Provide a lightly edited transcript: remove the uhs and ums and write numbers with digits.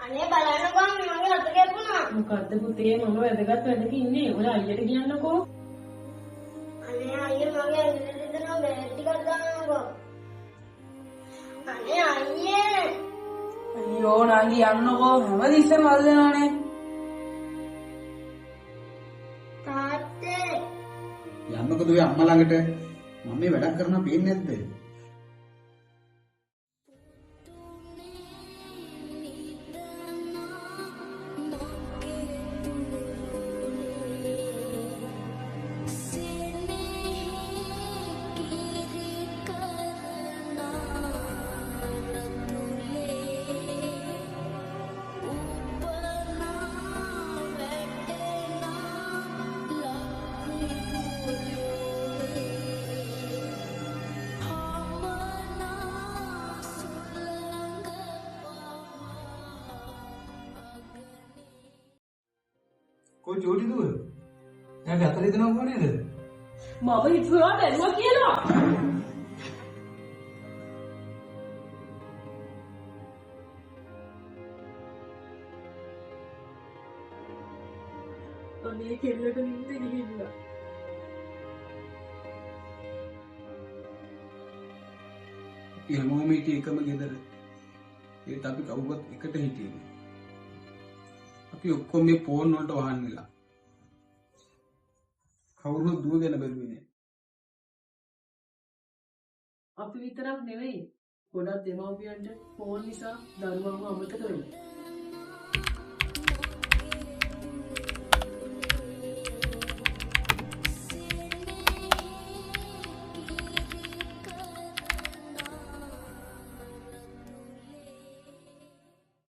අනේ බලන්නකෝ මගේ අත කැපුණා. මොකද්ද පුතේ මම වැදගත් වැඩක ඉන්නේ. ඔය අයියට කියන්නකෝ. අනේ අයියා මගේ ඇඟිලි දෙනවා බෑට් ටිකක් දාන්නකෝ. අනේ අයියේ. අයියෝ නංගි යන්නකෝ හැමතිස්සෙම වල් දෙනවනේ. තාත්තේ. යන්නකොද ඔය අම්මා ළඟට? මම මේ වැඩක් කරනවා පේන්නේ නැද්ද? කොයි චෝටි දුව? එයාට අතල දෙනව නේද? මම හිතුවා බැලුවා කියලා. අනේ කෙල්ලට නින්ද ගිහිල්ලා. අපි හැමෝම හිටියේ එකම ගෙදර. ඒත් අපි කවුරුත් එකට හිටියේ නෑ. අපි ඔක්කොම මේ ෆෝන් වලට වහන් වෙලා. කවුරුත් දුව ගැන බැලුවේ නෑ. අපි විතරක් නෙවෙයි ගොඩක් දෙමව්පියන්ට ෆෝන් නිසා දරුවන්ව අමතක වෙනවා.